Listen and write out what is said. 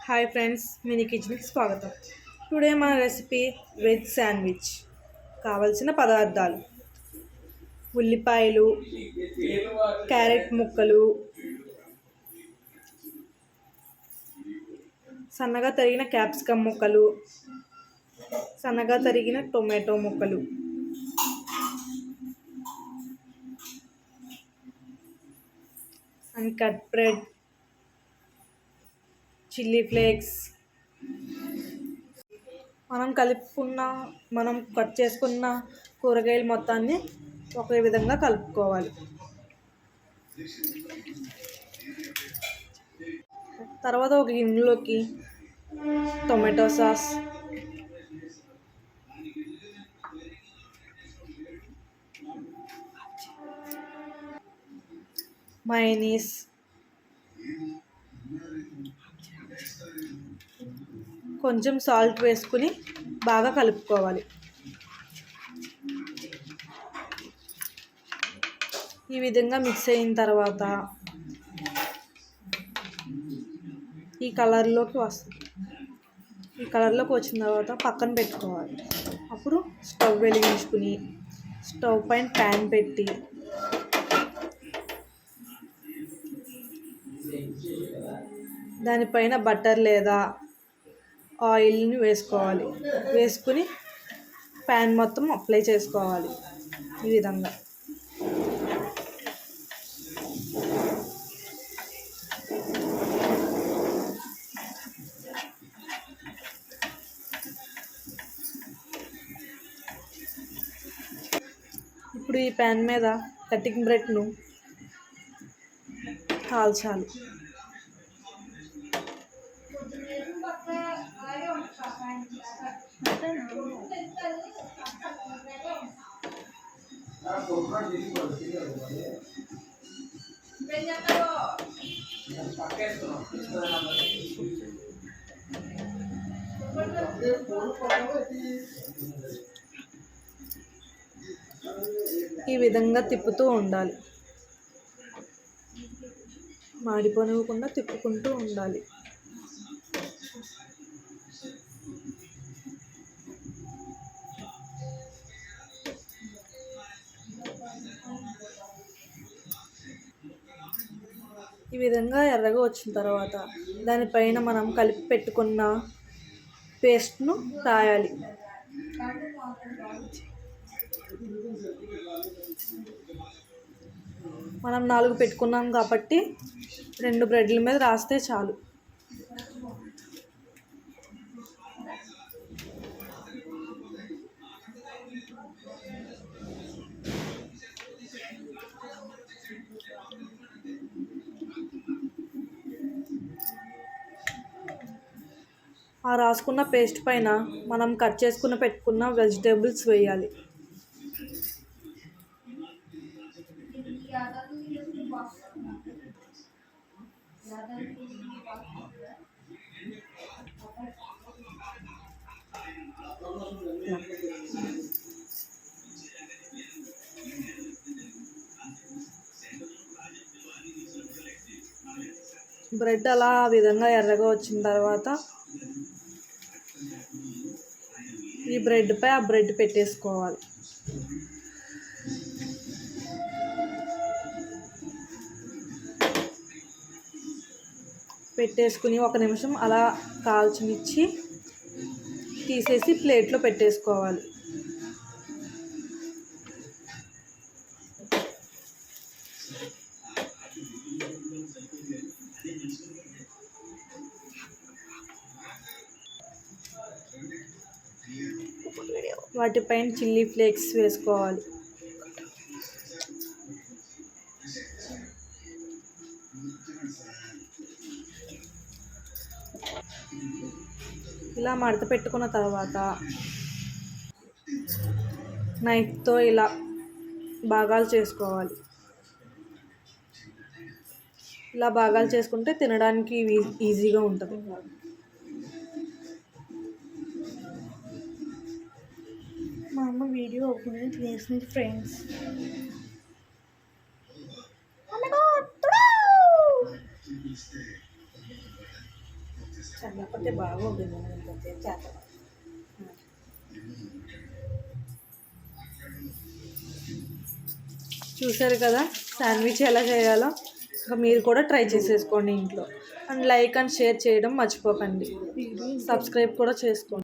Hi friends, mini కిచెన్కి స్వాగతం. Today మన రెసిపీ వెజ్ శాండ్విచ్. కావలసిన పదార్థాలు: ఉల్లిపాయలు, క్యారెట్ ముక్కలు, సన్నగా తరిగిన క్యాప్సికమ్ ముక్కలు, సన్నగా తరిగిన టొమాటో ముక్కలు, and cut bread, chilli flakes. మనం కట్ చేసుకున్న కూరగాయలు మొత్తాన్ని ఒకే విధంగా కలుపుకోవాలి. తర్వాత ఒక గిన్నెలోకి టొమాటో సాస్, మయోనీస్, కొంచెం సాల్ట్ వేసుకుని బాగా కలుపుకోవాలి. ఈ విధంగా మిక్స్ అయిన తర్వాత ఈ కలర్లోకి వచ్చిన తర్వాత పక్కన పెట్టుకోవాలి. అప్పుడు స్టవ్ వెలిగించుకుని స్టవ్ పైన ప్యాన్ పెట్టి దానిపైన బటర్ లేదా ఆయిల్ని వేసుకుని ప్యాన్ మొత్తం అప్లై చేసుకోవాలి. ఈ విధంగా ఇప్పుడు ఈ ప్యాన్ మీద కటింగ్ బ్రెడ్ను కాల్చాలి. ఈ విధంగా తిప్పుతూ ఉండాలి. మాడిపోనివ్వకుండా తిప్పుకుంటూ ఉండాలి. ఈ విధంగా ఎర్రగా వచ్చిన తర్వాత దానిపైన మనం కలిపి పెట్టుకున్న పేస్ట్ను రాయాలి. మనం 4 పెట్టుకున్నాం కాబట్టి 2 బ్రెడ్ల మీద రాస్తే చాలు. ఆ రాసుకున్న పేస్ట్ పైన మనం కట్ చేసుకుని పెట్టుకున్న వెజిటేబుల్స్ వేయాలి. బ్రెడ్ అలా ఆ విధంగా ఎర్రగా వచ్చిన తర్వాత ఈ బ్రెడ్పై ఆ బ్రెడ్ పెట్టేసుకోవాలి. పెట్టేసుకుని 1 నిమిషం అలా కాల్చనిచ్చి తీసేసి ప్లేట్లో పెట్టేసుకోవాలి. వాటిపైన చిల్లీ ఫ్లేక్స్ వేసుకోవాలి. ఇలా మడత పెట్టుకున్న తర్వాత నైఫ్తో ఇలా భాగాలు చేసుకోవాలి. ఇలా భాగాలు చేసుకుంటే తినడానికి ఈజీగా ఉంటుంది. మా అమ్మ వీడియో ఓపెన్ చేసింది ఫ్రెండ్స్. చల్లకపోతే బాగుంటుంది చేత. చూసారు కదా శాండ్విచ్ ఎలా చేయాలో, ఇంకా మీరు కూడా ట్రై చేసేసుకోండి ఇంట్లో. అండ్ లైక్ అండ్ షేర్ చేయడం మర్చిపోకండి. సబ్స్క్రైబ్ కూడా చేసుకోండి.